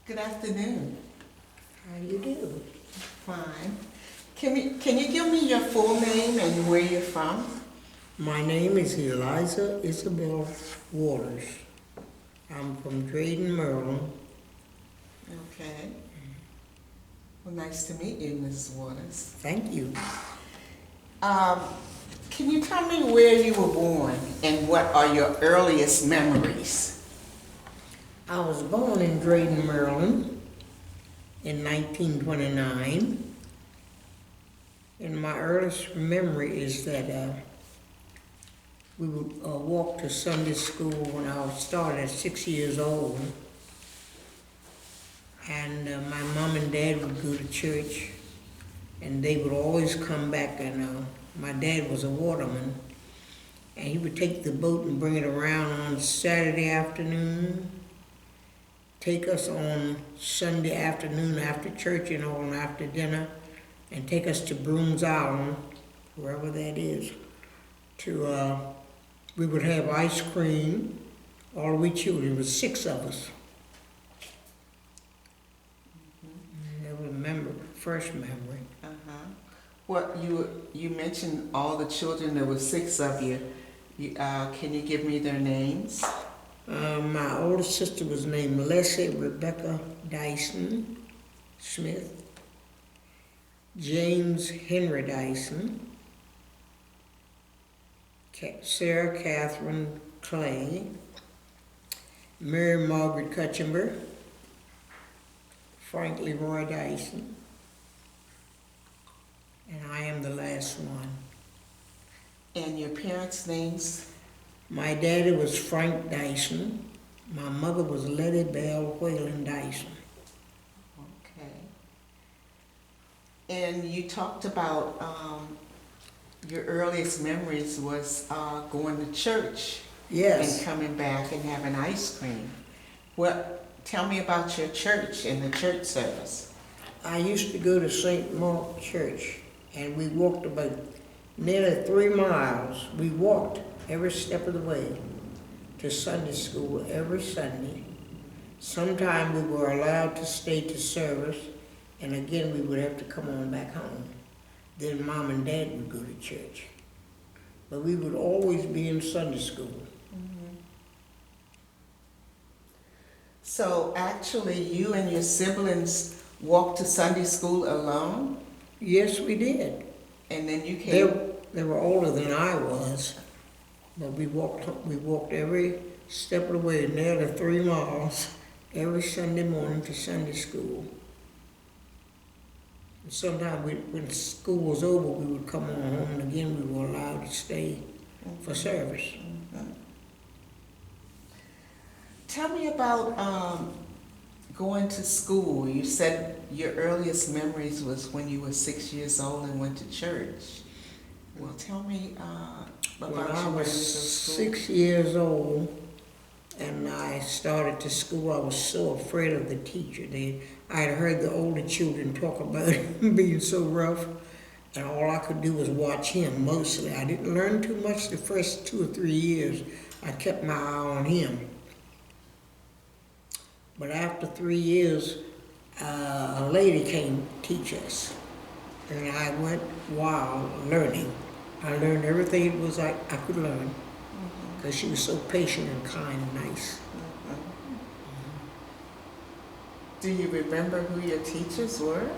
Good afternoon. How you do? Fine. Can you give me your full name and where you're from? My name is Elisa Waters. I'm from Drayton, Maryland. Okay. Well, nice to meet you, Mrs. Waters. Thank you. Can you tell me where you were born and what are your earliest memories? I was born in Drayton, Maryland in 1929. And my earliest memory is that we would walk to Sunday school when I started at 6 years old. And my mom and dad would go to church, and they would always come back, and my dad was a waterman, and he would take the boat and bring it around on Saturday afternoon, take us on Sunday afternoon after church and all, and after dinner, and take us to Brooms Island, wherever that is, we would have ice cream, all we children, there was 6 of us. I remember, first memory. What you mentioned all the children, there were 6 of you. Can you give me their names? My older sister was named Leslie Rebecca Dyson Smith, James Henry Dyson, Sarah Catherine Clay, Mary Margaret Cutchamber, Frank Leroy Dyson, and I am the last one. And your parents' names? My daddy was Frank Dyson. My mother was Letty Bell Whalen Dyson. Okay. And you talked about your earliest memories was going to church. Yes. And coming back and having ice cream. Tell me about your church and the church service. I used to go to St. Mark Church, and we walked about nearly 3 miles. We walked every step of the way to Sunday school every Sunday. Sometimes we were allowed to stay to service, and again we would have to come on back home. Then Mom and Dad would go to church. But we would always be in Sunday school. So actually you and your siblings walked to Sunday school alone? Yes, we did. And then you came... They were older than I was, but we walked every step of the way, nearly 3 miles, every Sunday morning to Sunday school. And sometimes when school was over, we would come on home, and again we were allowed to stay for service. Tell me about going to school. You said your earliest memories was when you were 6 years old and went to church. Well, tell me about When your I memories was of school. 6 years old and I started to school, I was so afraid of the teacher. I had heard the older children talk about him being so rough, and all I could do was watch him mostly. I didn't learn too much the first 2 or 3 years. I kept my eye on him. But after 3 years, a lady came to teach us, and I went wild learning. I learned everything it was I could learn, because she was so patient and kind and nice. Do you remember who your teachers were?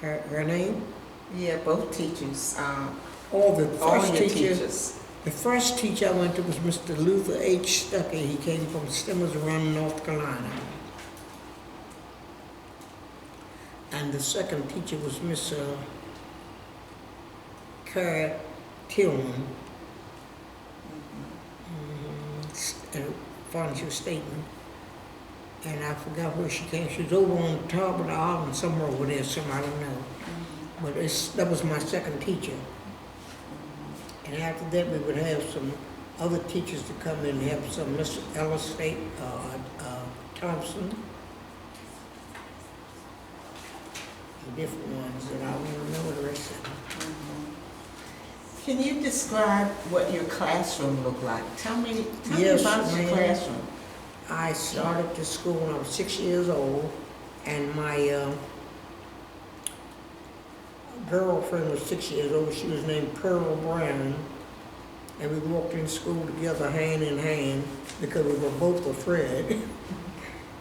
Her name? Yeah, both teachers. Oh, the All first your teacher. teachers. The first teacher I went to was Mr. Luther H. Stuckey. He came from Stemmers Run, North Carolina. And the second teacher was Miss Carrie Tillman. Furniture Statement. And I forgot where she came. She was over on the top of the island, somewhere over there, somewhere, I don't know. But that was my second teacher. And after that, we would have some other teachers to come in and have some Mr. Ellis Thompson, and different ones that I don't remember the rest of them. Can you describe what your classroom looked like? Tell me Yes, about your ma'am. classroom. I started to school when I was 6 years old, and my girlfriend was 6 years old. She was named Pearl Brown, and we walked in school together hand in hand because we were both afraid.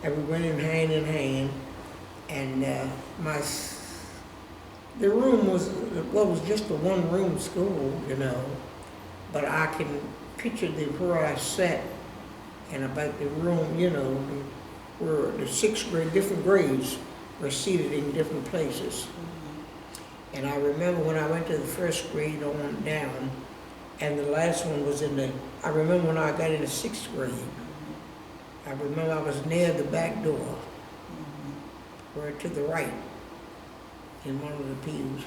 And we went in hand, and the room was, well, it was just a one-room school, you know, but I can picture where I sat and about the room, you know, where the sixth grade, different grades were seated in different places. And I remember when I went to the first grade on down, and the last one was I remember when I got into sixth grade, I remember I was near the back door, or to the right, in one of the pews.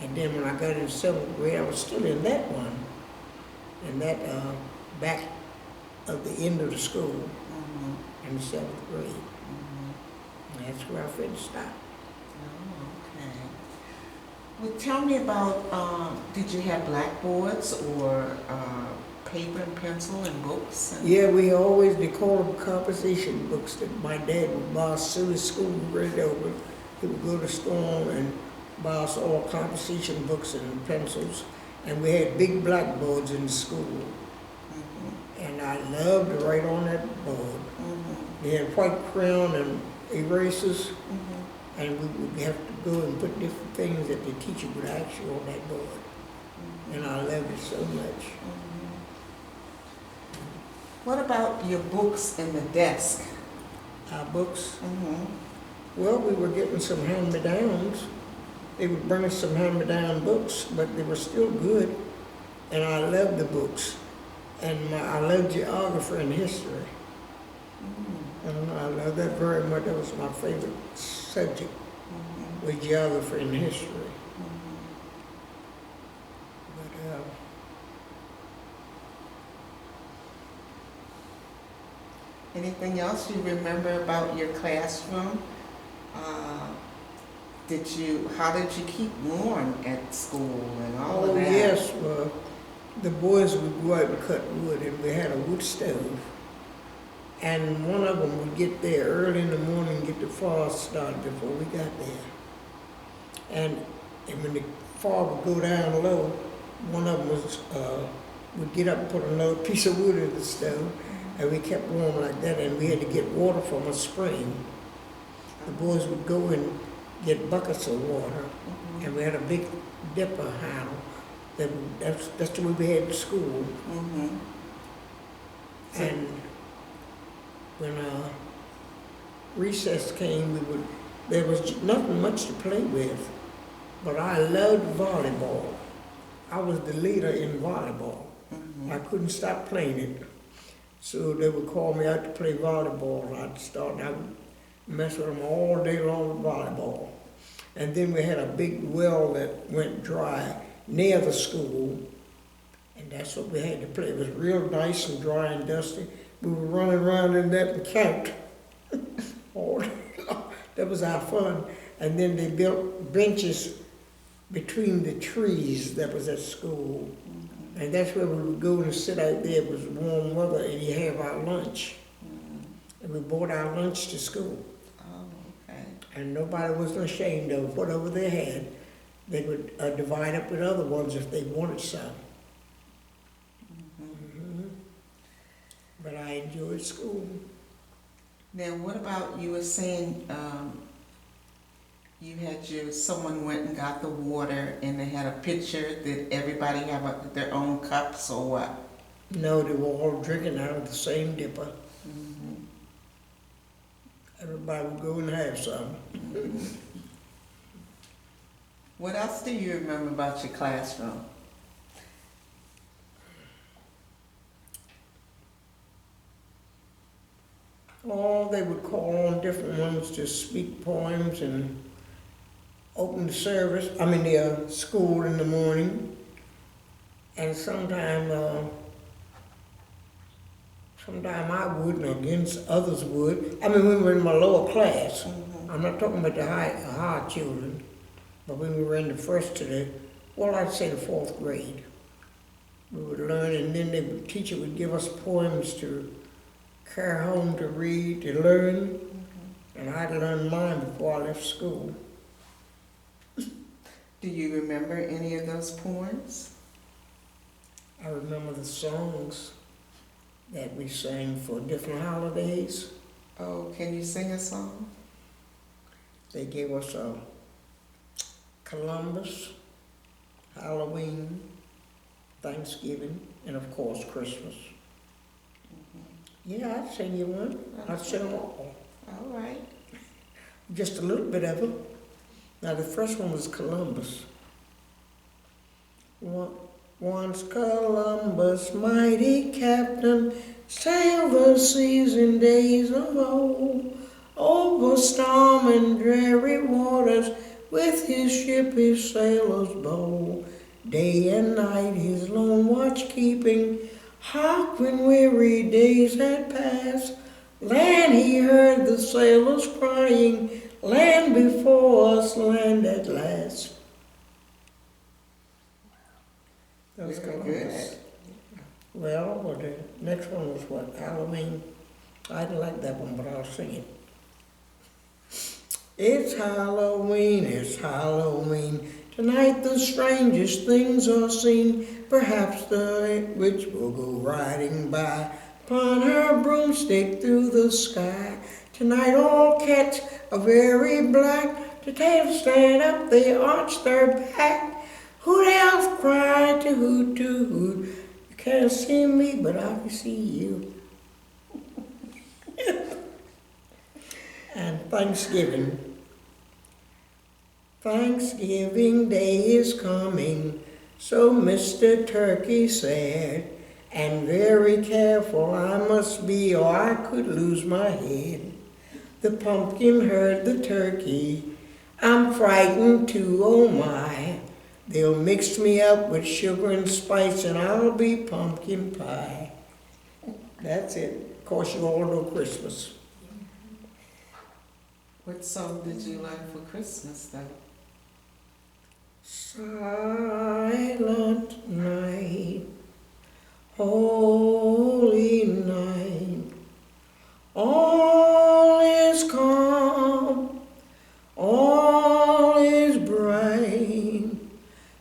And then when I got into seventh grade, I was still in that one, in that back of the end of the school, in the seventh grade. And that's where I finished stop. Oh, okay. Well, tell me about, did you have blackboards or paper and pencil and books? Yeah, they call them composition books that my dad would buy as soon as school was ready over. He would go to the store and buy us all composition books and pencils. And we had big blackboards in the school. And I loved to write on that board. They had white crayon and erasers. And we would have to go and put different things that the teacher would ask you on that board. And I loved it so much. What about your books in the desk? Our books? Well, we were getting some hand-me-downs. They would bring us some hand-me-down books, but they were still good. And I loved the books. And I loved geography and history. And I loved that very much. That was my favorite subject, was geography and history. But anything else you remember about your classroom? How did you keep warm at school and all of that? Oh yes, well, the boys would go out and cut wood, and we had a wood stove. And one of them would get there early in the morning and get the fire started before we got there. And when the fire would go down low, one of them would get up and put another piece of wood in the stove, and we kept warm like that, and we had to get water from a spring. The boys would go and get buckets of water, and we had a big dipper handle. That's the way we had in school. And when recess came, there was nothing much to play with, but I loved volleyball. I was the leader in volleyball. I couldn't stop playing it. So they would call me out to play volleyball. I would mess with them all day long with volleyball. And then we had a big well that went dry near the school, and that's what we had to play. It was real nice and dry and dusty. We were running around in that and count. all day long. That was our fun. And then they built benches between the trees that was at school. And that's where we would go and sit out there. It was warm weather, and you have our lunch. And we brought our lunch to school. Oh, okay. And nobody was ashamed of whatever they had. They would divide up with other ones if they wanted some. But I enjoyed school. Now, what about, you were saying you had someone went and got the water and they had a pitcher. Did everybody have their own cups or what? No, they were all drinking out of the same dipper. Everybody would go and have some. What else do you remember about your classroom? Oh, they would call on different ones to speak poems and open the school in the morning. And sometime I would, and against others would. I mean, we were in my lower class. I'm not talking about the high children, but when we were in the first to I'd say the fourth grade, we would learn, and then the teacher would give us poems to carry home to read, to learn, and I'd learned mine before I left school. Do you remember any of those poems? I remember the songs that we sang for different holidays. Oh, can you sing a song? They gave us Columbus, Halloween, Thanksgiving, and of course Christmas. Yeah, I'd sing you one. I'd sing them all. All right. Just a little bit of them. Now the first one was Columbus. Once Columbus, mighty captain, sailed the seas in days of old, over storm and dreary waters, with his ship his sailors bold. Day and night his lone watch keeping, hark when weary days had passed, land he heard the sailors crying, land before us, land at last. That was Very Columbus. good. Well, the next one was what? Halloween. I didn't like that one, but I'll sing it. It's Halloween, it's Halloween. Tonight the strangest things are seen. Perhaps the witch will go riding by upon her broomstick through the sky. Tonight all cats are very black. The tails stand up, they arch their back. Hoot owls cry to hoot to hoot. You can't see me, but I can see you. And Thanksgiving. Thanksgiving Day is coming, so Mr. Turkey said, and very careful I must be or I could lose my head. The pumpkin heard the turkey, I'm frightened too, oh my. They'll mix me up with sugar and spice and I'll be pumpkin pie. That's it. Of course, you all know Christmas. What song did you learn for Christmas, though? Silent night, holy night, all is calm, all is bright,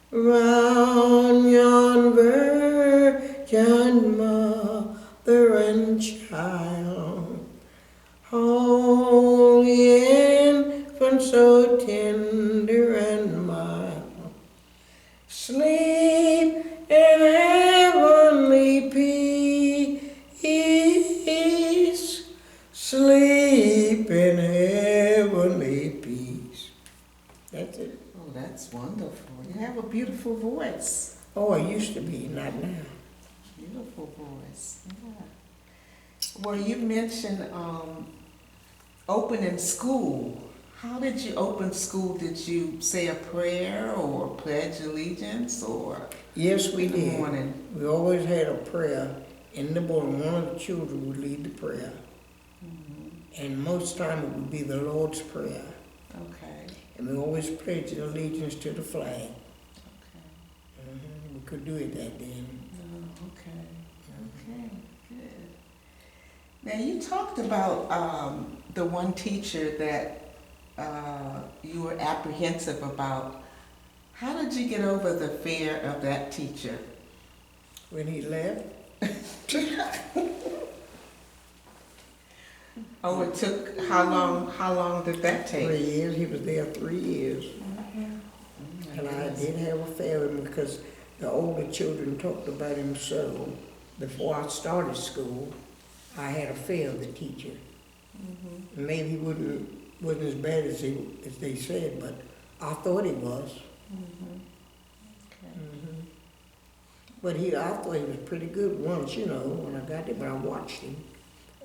round yon virgin mother and child, holy infant so tender and mild. Sleep in heavenly peace. Sleep in heavenly peace. That's it. Oh, that's wonderful. You have a beautiful voice. Oh, I used to be, not now. Beautiful voice. Yeah. Well, you mentioned opening school. How did you open school? Did you say a prayer or pledge allegiance or? Yes, we in the did. morning? We always had a prayer in the morning. One of the children would lead the prayer. And most time it would be the Lord's Prayer. Okay. And we always pledged allegiance to the flag. Okay. We could do it that day. Oh, okay. Okay. Good. Now you talked about the one teacher that you were apprehensive about. How did you get over the fear of that teacher? When he left, Oh, it took, how long did that 3 take? years, he was there 3 years. And I did have a affair with him because the older children talked about him so. Before I started school, I had a affair with the teacher. Maybe he wasn't as bad as they said, but I thought he was. Okay. But I thought he was pretty good once, when I got there, but I watched him.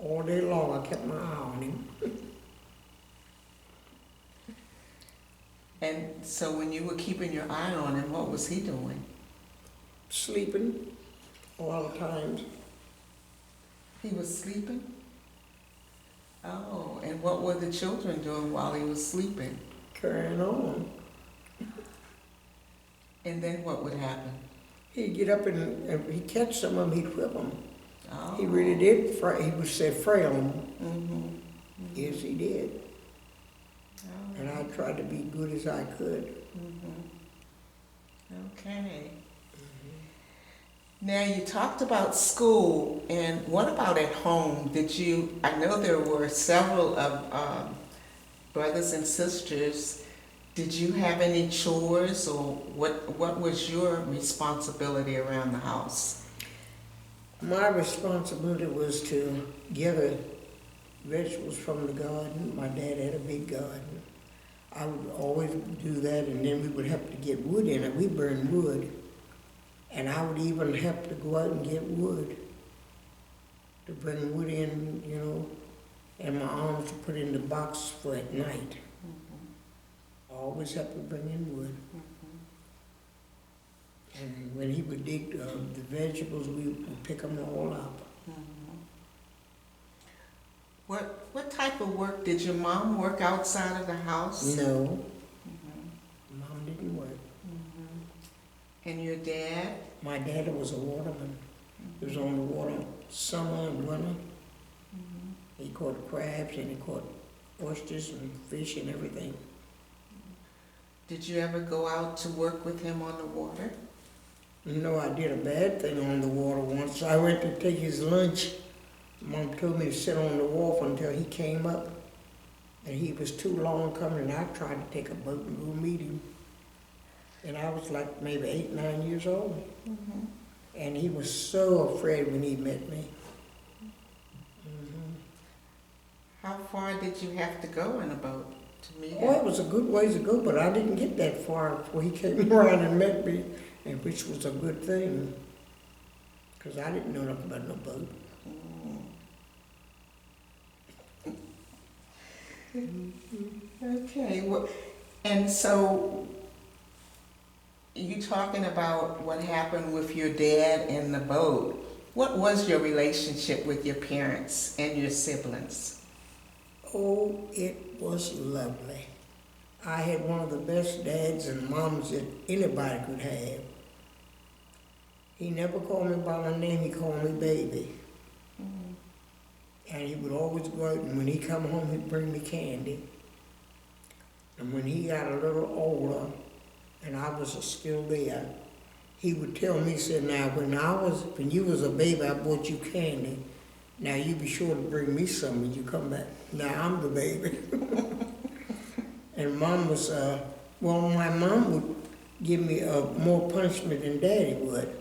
All day long, I kept my eye on him. And so when you were keeping your eye on him, what was he doing? Sleeping a lot of times. He was sleeping? Oh, and what were the children doing while he was sleeping? Carrying on. And then what would happen? He'd get up and he'd catch some of them, he'd whip them. Oh. He really did, he would say frail. Mm-hmm. Yes, he did. And I tried to be good as I could. Mm-hmm. Okay. Now, you talked about school, and what about at home? I know there were several of brothers and sisters. Did you have any chores, or what was your responsibility around the house? My responsibility was to gather vegetables from the garden. My dad had a big garden. I would always do that, and then we would have to get wood in it. We burned wood. And I would even have to go out and get wood, to bring wood in, and my arms to put in the box for at night. I always have to bring in wood. And when he would dig the vegetables, we would pick them all up. What type of work did your mom work outside of the house? No, Mom didn't work. And your dad? My dad was a waterman. He was on the water summer and winter. He caught crabs and he caught oysters and fish and everything. Did you ever go out to work with him on the water? No, I did a bad thing on the water once. I went to take his lunch. Mom told me to sit on the wharf until he came up. And he was too long coming, and I tried to take a boat and go meet him. And I was like maybe 8, 9 years old. And he was so afraid when he met me. How far did you have to go in a boat to meet him? Oh, it was a good ways to go, but I didn't get that far before he came around and met me, and which was a good thing, because I didn't know nothing about no boat. Okay, well, and so you talking about what happened with your dad and the boat. What was your relationship with your parents and your siblings? Oh, it was lovely. I had one of the best dads and moms that anybody could have. He never called me by my name, he called me baby. And he would always go out, and when he come home, he'd bring me candy. And when he got a little older, and I was still there, he would tell me, he said, now, when you was a baby, I bought you candy. Now, you be sure to bring me some when you come back. Now, I'm the baby. And Mom was, my mom would give me more punishment than Daddy would.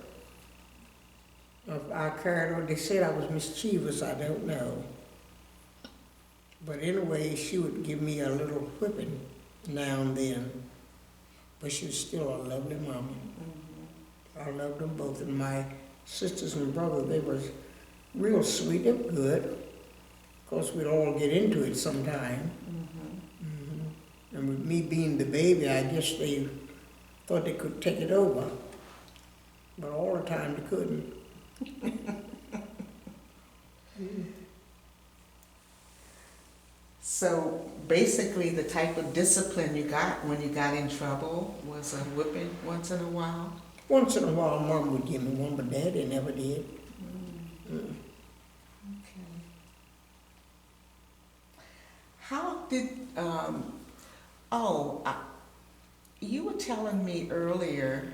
I carried on, they said I was mischievous, I don't know. But anyway, she would give me a little whipping now and then. But she was still a lovely mama. I loved them both. And my sisters and brother, they were real sweet and good. Of course, we'd all get into it sometime. And with me being the baby, I guess they thought they could take it over. But all the time they couldn't. So basically the type of discipline you got when you got in trouble was a whipping once in a while? Once in a while, Mom would give me one, but Daddy never did. Okay. How did, you were telling me earlier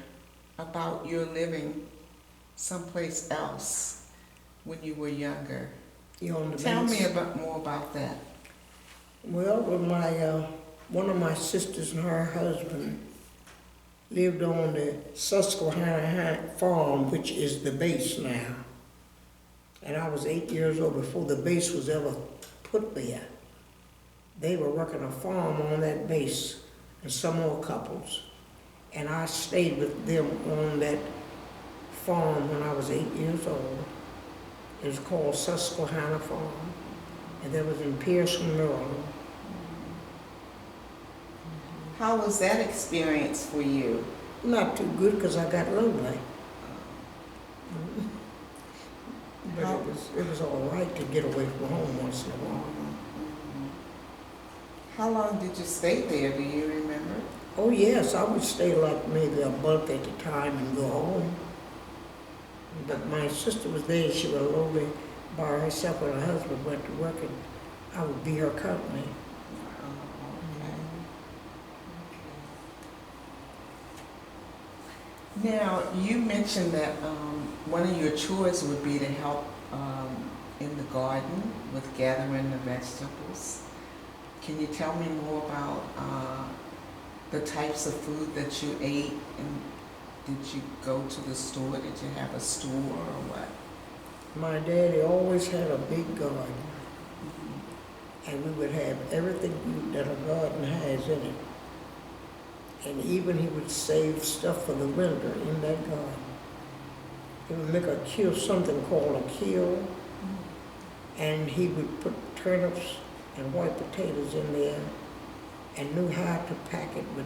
about your living someplace else when you were younger. Tell me more about that. Well, with one of my sisters and her husband lived on the Susquehanna farm, which is the base now. And I was 8 years old before the base was ever put there. They were working a farm on that base and some more couples. And I stayed with them on that farm when I was 8 years old. It was called Susquehanna Farm. And that was in Pearson, Maryland. How was that experience for you? Not too good because I got lonely. But it was all right to get away from home once in a while. How long did you stay there? Do you remember? Oh yes, I would stay like maybe a month at a time and go home. But my sister was there, she was lonely. by herself when her husband went to work, and I would be her company. Oh, okay. Now, you mentioned that one of your chores would be to help in the garden with gathering the vegetables. Can you tell me more about the types of food that you ate, and did you go to the store? Did you have a store or what? My daddy always had a big garden, and we would have everything that a garden has in it. And even he would save stuff for the winter in that garden. He would make a kill, something called a kill, and he would put turnips and white potatoes in there, and knew how to pack it with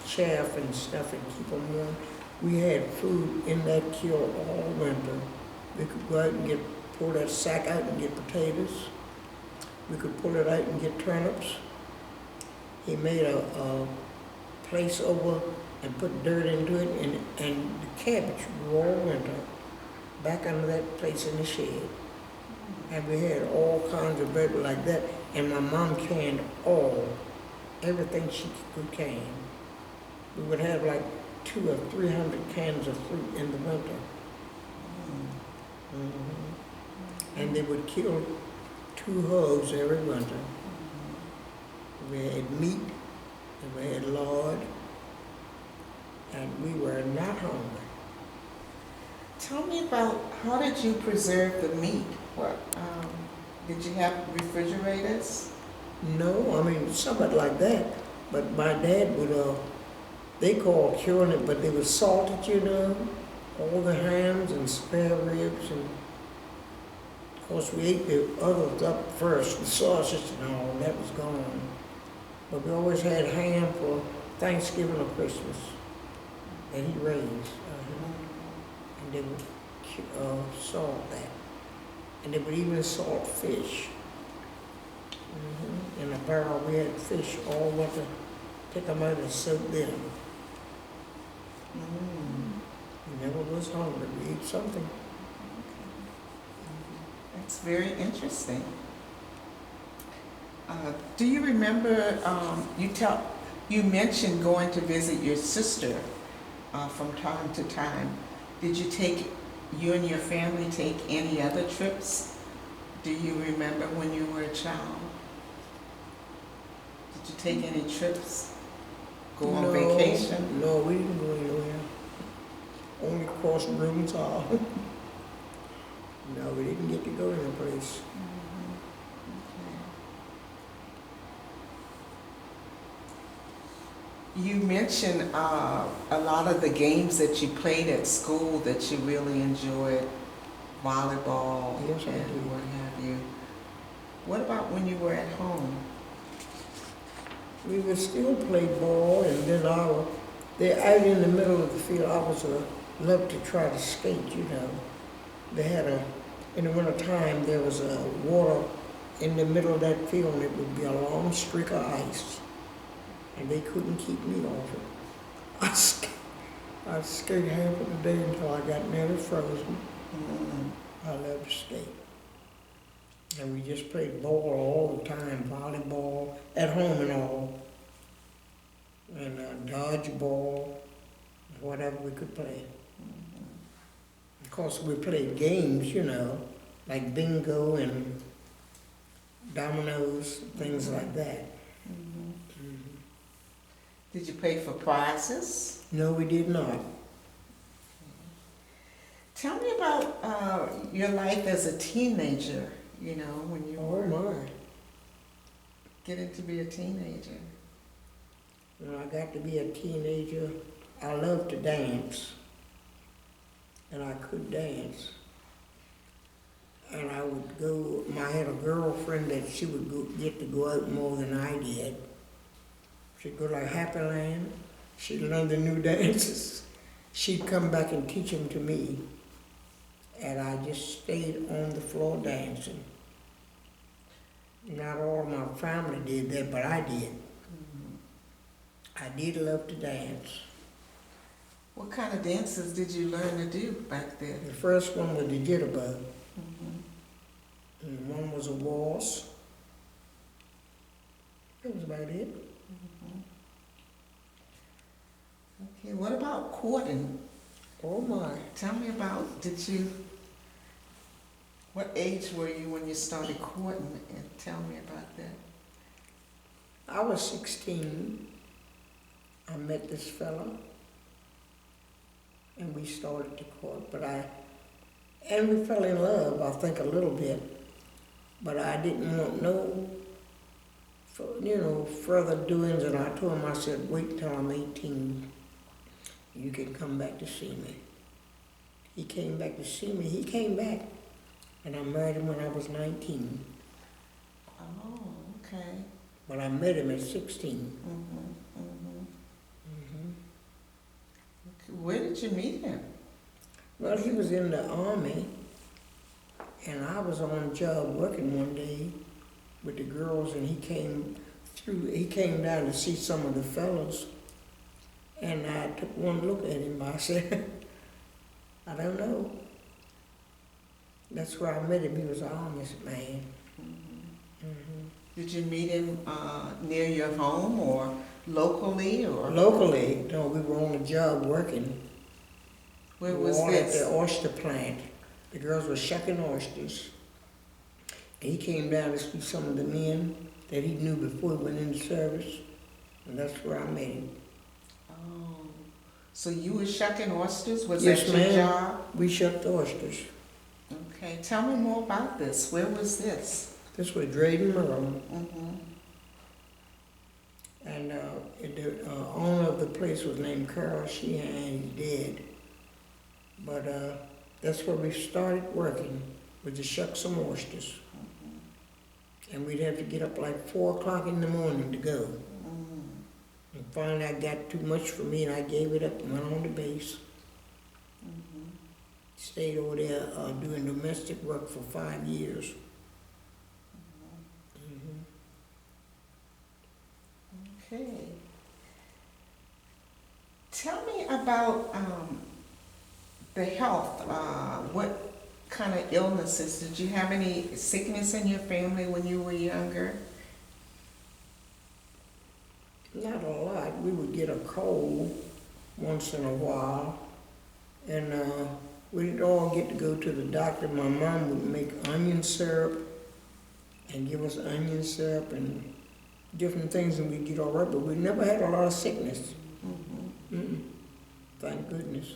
chaff and stuff and keep them warm. We had food in that kill all winter. We could go out and pull that sack out and get potatoes. We could pull it out and get turnips. He made a place over and put dirt into it, and the cabbage grew all winter back under that place in the shed. And we had all kinds of bread like that, and my mom canned everything she could can. We would have like 200 or 300 cans of fruit in the winter. And they would kill 2 hogs every winter. We had meat, and we had lard, and we were not hungry. Tell me about, how did you preserve the meat? What, did you have refrigerators? No, I mean, something like that. But my dad would, they called curing it, but they would salt it, you know, all the hams and spare ribs, and of course we ate the others up first, the sausage and all, that was gone. But we always had ham for Thanksgiving or Christmas that he raised. And they would salt that. And they would even salt fish. In a barrel, we had fish all winter. Take them out and soak them. We never was hungry. We ate something. That's very interesting. Do you remember, you mentioned going to visit your sister from time to time. Did you and your family take any other trips? Do you remember when you were a child? Did you take any trips? Go on vacation? No, we didn't go anywhere. Only cross Brunswick. No, we didn't get to go to the place. You mentioned a lot of the games that you played at school that you really enjoyed, volleyball Yes, I and do. what have you. What about when you were at home? We would still play ball, and then they're out in the middle of the field. I was loved to try to skate, you know. They had in the winter time, there was a water in the middle of that field, and it would be a long streak of ice. And they couldn't keep me off it. I'd skate half of the day until I got nearly frozen. I love to skate. And we just played ball all the time, volleyball, at home and all. And dodgeball, whatever we could play. Of course, we played games, you know, like bingo and dominoes, things like that. Did you play for prizes? No, we did not. Tell me about your life as a teenager, you know, when you Oh were my. getting to be a teenager. When I got to be a teenager, I loved to dance. And I could dance. And I would go, I had a girlfriend that she would get to go out more than I did. She'd go like Happy Land. She'd learn the new dances. She'd come back and teach them to me. And I just stayed on the floor dancing. Not all of my family did that, but I did. I did love to dance. What kind of dances did you learn to do back then? The first one was the jitterbug. was a waltz. That was about it. Okay, what about courting? Oh my. Tell me about, what age were you when you started courting, and tell me about that. I was 16. I met this fella, and we started to court, and we fell in love, I think a little bit, but I didn't want no, further doings, and I told him, I said, wait till I'm 18, you can come back to see me. He came back to see me, and I married him when I was 19, Oh, okay. but I met him at 16. Where did you meet him? Well, he was in the Army, and I was on a job working one day with the girls, and he came down to see some of the fellows, and I took one look at him. I said, I don't know. That's where I met him. He was an Army man. Did you meet him near your home or locally, or? Locally, no, we were on a job working. Where was We were this? at the oyster plant. The girls were shucking oysters. And he came down to see some of the men that he knew before he went into service. And that's where I met him. Oh, so you were shucking oysters? Was Yes, that your ma'am. job? We shucked oysters. Okay, tell me more about this. Where was this? This was Drayton, Maryland. Mm-hmm. And the owner of the place was named Carl Sheehan. He's dead. But that's where we started working, with to shuck some oysters. And we'd have to get up like 4 o'clock in the morning to go. And finally I got too much for me, and I gave it up and went on the base. Stayed over there doing domestic work for 5 years. Okay. Tell me about the health. What kind of illnesses? Did you have any sickness in your family when you were younger? Not a lot. We would get a cold once in a while, and we didn't all get to go to the doctor. My mom would make onion syrup and give us onion syrup and different things, and we'd get all right, but we never had a lot of sickness. Thank goodness.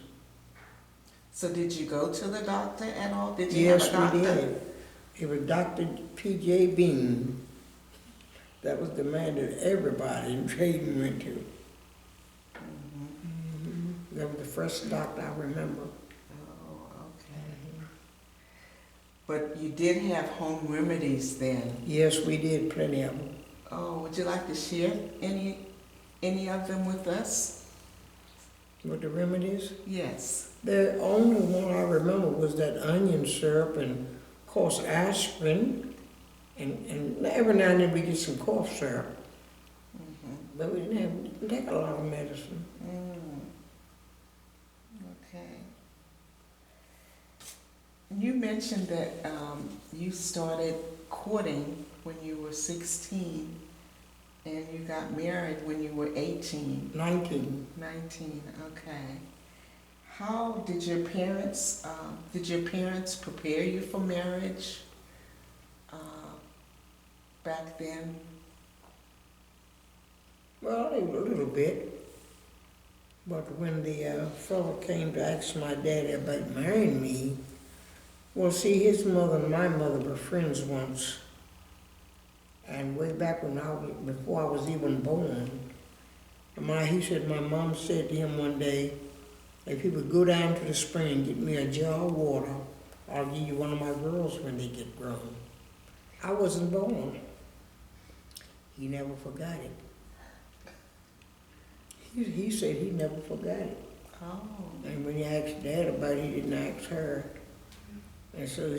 So did you go to the doctor at all? Did you Yes, have a doctor? we did. It was Dr. P.J. Bean. That was the man that everybody in Drayton went to. That was the first doctor I remember. Oh, okay. But you did have home remedies then? Yes, we did, plenty of them. Oh, would you like to share any of them with us? With the remedies? Yes. The only one I remember was that onion syrup and, of course, aspirin. And every now and then we get some cough syrup. But we didn't take a lot of medicine. Okay. You mentioned that you started courting when you were 16 and you got married when you were 18. 19. 19, okay. How did your parents prepare you for marriage back then? Well, a little bit. But when the fellow came to ask my daddy about marrying me, well, see, his mother and my mother were friends once. And way back before I was even born, he said my mom said to him one day, if he would go down to the spring and get me a jar of water, I'll give you one of my girls when they get grown. I wasn't born. He never forgot it. He said he never forgot it. Oh. And when he asked Dad about it, he didn't ask her. And so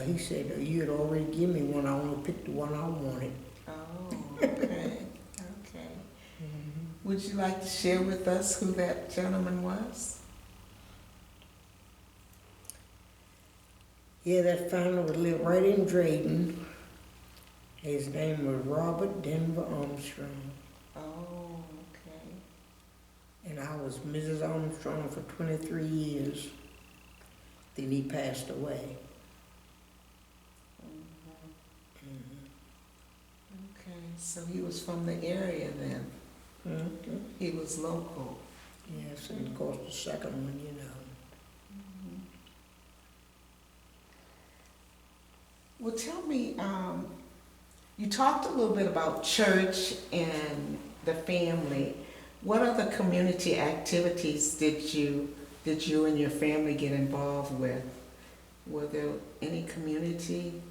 he said, you had already given me one, I only picked the one I wanted. Oh, okay, okay. Would you like to share with us who that gentleman was? Yeah, that family would live right in Drayton. His name was Robert Denver Armstrong. Oh, okay. And I was Mrs. Armstrong for 23 years. Then he passed away. Okay, so he was from the area then. Mm-hmm. He was local. Yes, and of course the second one, you know. Well, tell me, you talked a little bit about church and the family. What other community activities did you and your family get involved with? Were there any community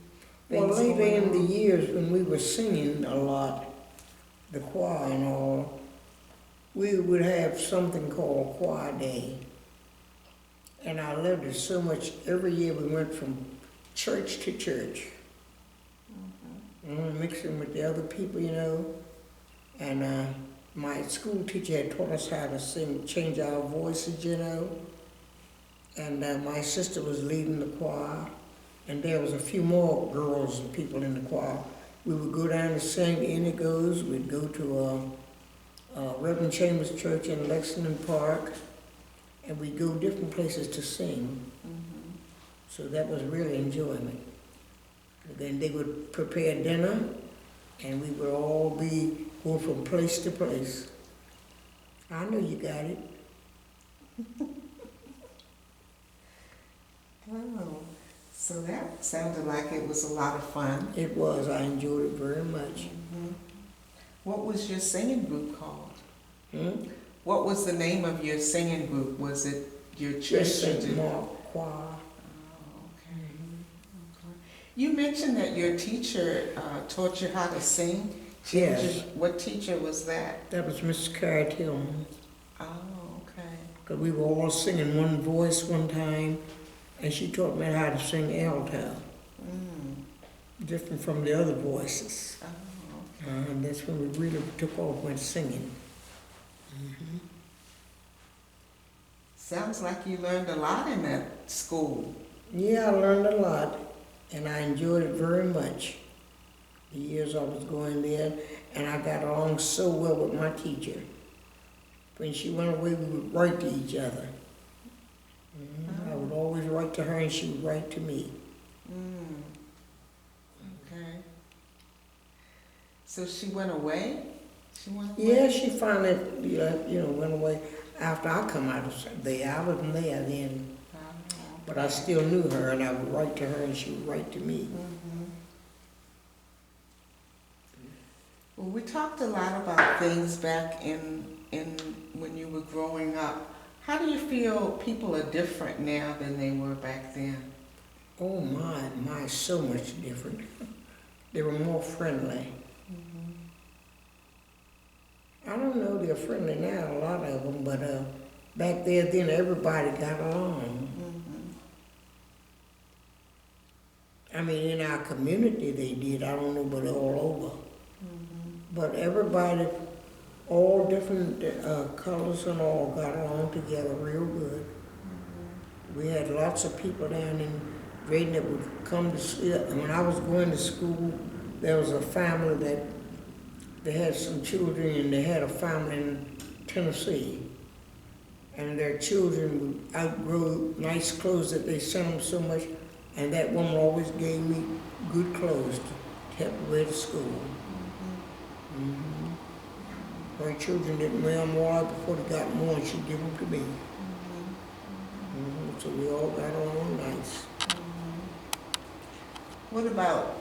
Well, things later going in the on? years when we were singing a lot, the choir and all, we would have something called Choir Day. And I loved it so much. Every year we went from church to church, mixing with the other people, you know. And my school teacher had taught us how to sing, change our voices, you know. And my sister was leading the choir, and there was a few more girls and people in the choir. We would go down and sing Indigos. We'd go to Reverend Chambers Church in Lexington Park, and we'd go different places to sing. So that was really enjoyment. And then they would prepare dinner, and we would all be going from place to place. I know you got it. Oh, so that sounded like it was a lot of fun. It was. I enjoyed it very much. What was your singing group called? Hmm? What was the name of your singing group? Was it your church? Just or St. did- Mark Choir. Oh, okay. Okay. You mentioned that your teacher taught you how to sing. Yes. What teacher was that? That was Miss Carrie Tillman. Oh, okay. Because we were all singing one voice one time, and she taught me how to sing alto, different from the other voices. Oh, okay. And that's when we really took off, went singing. Sounds like you learned a lot in that school. Yeah, I learned a lot, and I enjoyed it very much. The years I was going there, and I got along so well with my teacher. When she went away, we would write to each other. I would always write to her, and she would write to me. Okay. So she went away? She went away? Yeah, she finally, went away after I come out of there. I wasn't there then, Oh, but I still knew her, and I would write to her, and she would write to me. Well, we talked a lot about things back in when you were growing up. How do you feel people are different now than they were back then? Oh my, so much different. They were more friendly. I don't know, they're friendly now, a lot of them, but back there then everybody got along. I mean, in our community they did, I don't know, but all over. But everybody, all different colors and all, got along together real good. We had lots of people down in Drayton that would come to see us. And when I was going to school, there was a family that they had some children, and they had a family in Tennessee. And their children would outgrow nice clothes that they sent them so much, and that woman always gave me good clothes to help me wear to school. Her children didn't wear them all before they got more, and she'd give them to me. So we all got along nice. What about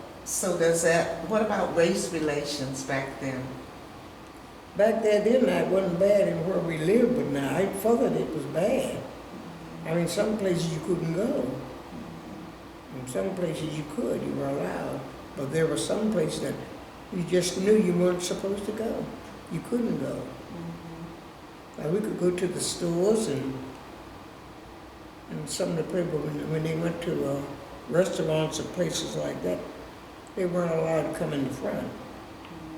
race relations back then? Back there then, it wasn't bad in where we lived, but now, further it was bad. I mean, some places you couldn't go. And some places you could, you were allowed. But there were some places that you just knew you weren't supposed to go. You couldn't go. Like we could go to the stores and some of the people, when they went to restaurants or places like that, they weren't allowed to come in the front.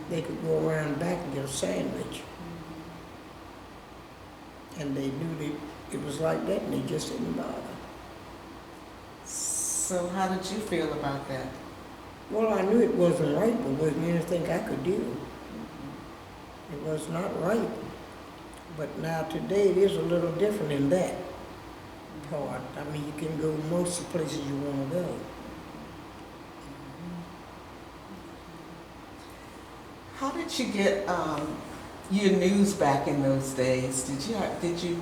They could go around back and get a sandwich. And they knew it was like that, and they just didn't bother. So how did you feel about that? Well, I knew it wasn't right, but wasn't anything I could do. It was not right. But now today it is a little different in that part. I mean, you can go most of the places you want to go. How did you get your news back in those days? Did you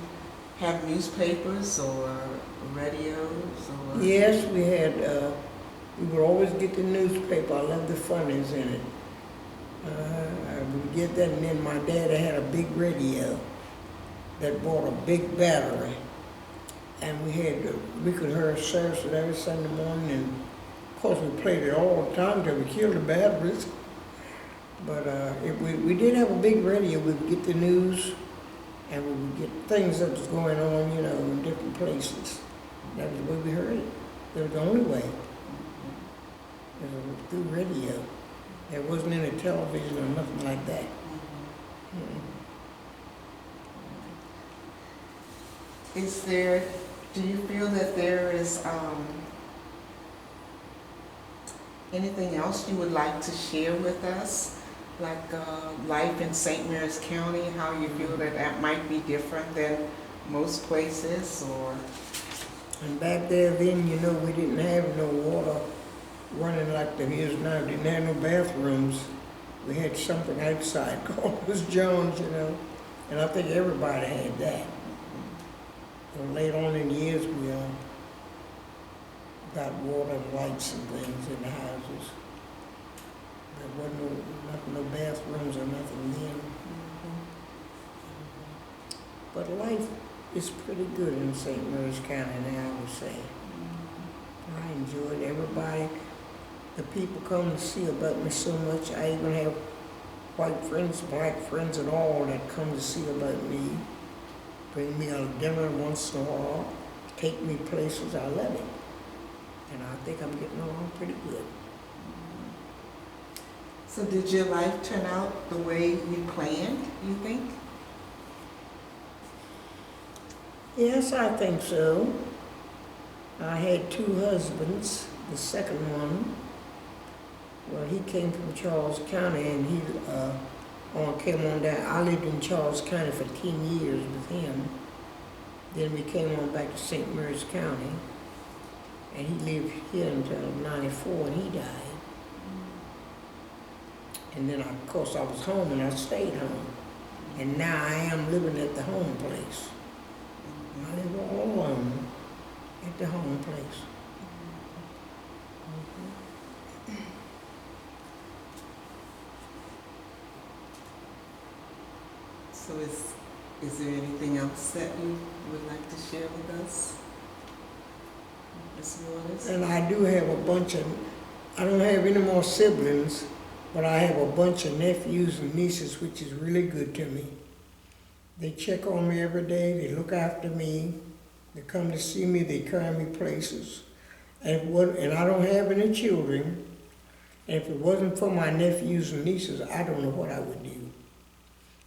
have newspapers or radios or? Yes, we had, we would always get the newspaper. I love the funnies in it. I would get that, and then my dad had a big radio that bought a big battery. And we could hear service every Sunday morning, and of course we played it all the time till we killed the batteries. But we did have a big radio. We would get the news, and we would get things that was going on, you know, in different places. That was the way we heard it. It was the only way. It was through radio. There wasn't any television or nothing like that. Do you feel that there is anything else you would like to share with us? Like life in St. Mary's County, how you feel that might be different than most places, or? And back there then, you know, we didn't have no water running like there is now. We didn't have no bathrooms. We had something outside called Miss Jones, you know, and I think everybody had that. And later on in years, we got water and lights and things in the houses. There wasn't no bathrooms or nothing then. But life is pretty good in St. Mary's County now, I would say. I enjoyed everybody. The people come to see about me so much. I even have white friends, black friends and all that come to see about me. Bring me a dinner once in a while, take me places. I love it. And I think I'm getting along pretty good. So did your life turn out the way you planned, you think? Yes, I think so. I had 2 husbands. The second one, well, he came from Charles County, and he came on down. I lived in Charles County for 10 years with him. Then we came on back to St. Mary's County, and he lived here until '94, and he died. And then, of course, I was home, and I stayed home. And now I am living at the home place. I live all alone at the home place. So is there anything else that you would like to share with us, Ms. Waters? And I do have I don't have any more siblings, but I have a bunch of nephews and nieces, which is really good to me. They check on me every day, they look after me, they come to see me, they carry me places. And I don't have any children, and if it wasn't for my nephews and nieces, I don't know what I would do.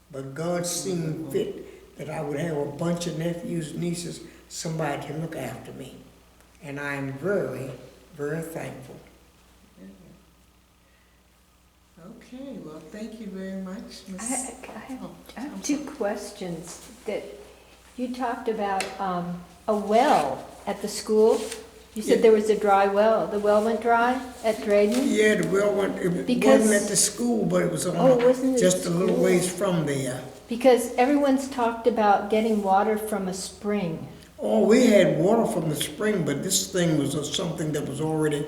But God seemed fit that I would have a bunch of nephews and nieces, somebody to look after me. And I am very, very thankful. Okay, well, thank you very much, Ms. I have 2 questions. That you talked about a well at the school. You said there was a dry well. The well went dry at Drayden? Yeah, the well went, it wasn't at the school, but it was just a little ways from there. Because everyone's talked about getting water from a spring. Oh, we had water from the spring, but this thing was something that was already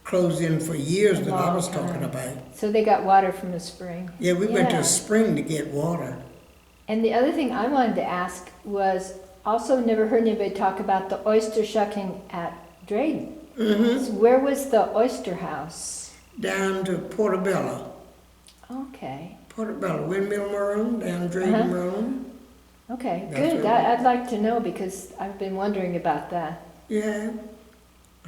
closed in for years that I was talking about. So they got water from the spring. Yeah, we went to a spring to get water. And the other thing I wanted to ask was, also never heard anybody talk about the oyster shucking at Drayden. Mm-hmm. So where was the oyster house? Down to Portobello. Okay. Portobello, Windmill Maroon, down Drayden Maroon. Okay, That's good. I'd like to know because I've been wondering about that. Yeah,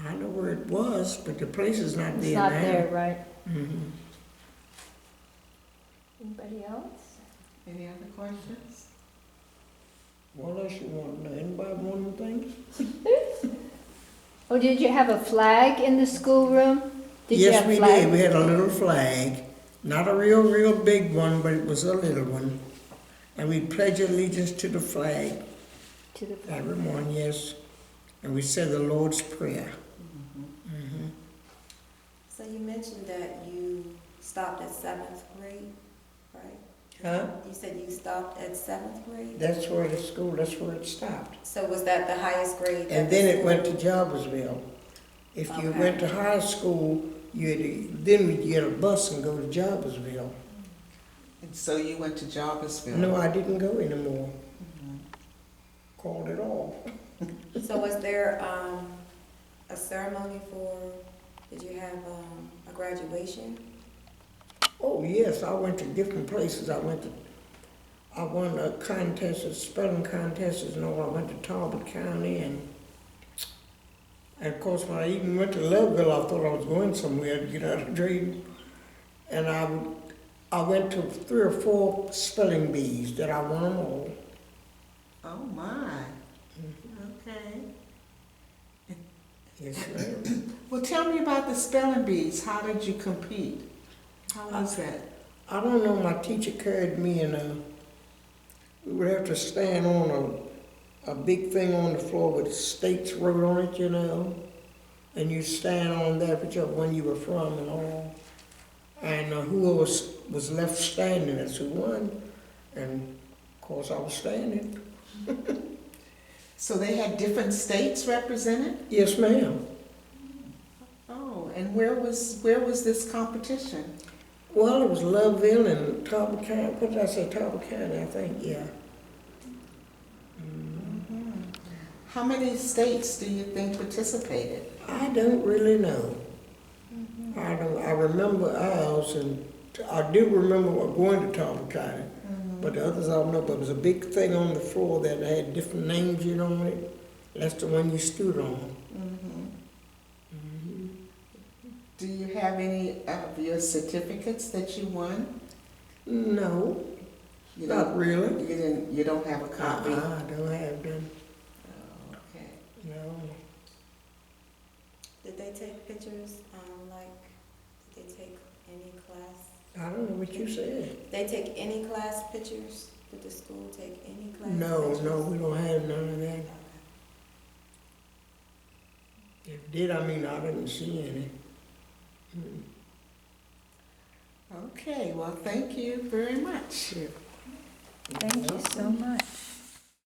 I know where it was, but the place is not there now. It's not there, right? Mm-hmm. Anybody else? Any other questions? What else you want to know? Anybody want anything? Oh, did you have a flag in the schoolroom? Did you Yes, have we flags? did. We had a little flag, not a real big one, but it was a little one. And we pledged allegiance to the flag To the flag. every morning, yes. And we said the Lord's Prayer. So you mentioned that you stopped at 7th grade, right? Huh? You said you stopped at 7th grade? That's where the school, that's where it stopped. So was that the highest grade? And then it went to Jarvisville. If you Okay. went to high school, then we'd get a bus and go to Jarvisville. And so you went to Jarvisville? No, I didn't go anymore. Mhm. Called it off. So was there a ceremony for, did you have a graduation? Oh, yes, I went to different places. I won a contest, spelling contests and all. I went to Talbot County and of course when I even went to Loveville, I thought I was going somewhere to get out of Drayton. And I went to 3 or 4 spelling bees that I won them all. Oh, my. Okay. Yes, ma'am. Well, tell me about the spelling bees. How did you compete? How was that? I don't know, my teacher carried me in we would have to stand on a big thing on the floor with states wrote on it, you know. And you stand on that, whichever one you were from and all. And who was left standing, that's who won. And of course I was standing. So they had different states represented? Yes, ma'am. Oh, and where was this competition? Well, it was Loveville and Talbot County, what did I say, Talbot County, I think, yeah. How many states do you think participated? I don't really know. I remember ours, and I do remember going to Talbot County, but the others I don't know. But it was a big thing on the floor that had different names, you know, on it. That's the one you stood on. Do you have any of your certificates that you won? No, You not don't, really. you don't have a copy? I don't have them. Oh, okay. No. Did they take pictures, did they take any class? I don't know what you said. They take any class pictures? Did the school take any class No, pictures? no, we don't have none of that. If it did, I mean, I didn't see any. Okay, well, thank you very much. Thank you so much.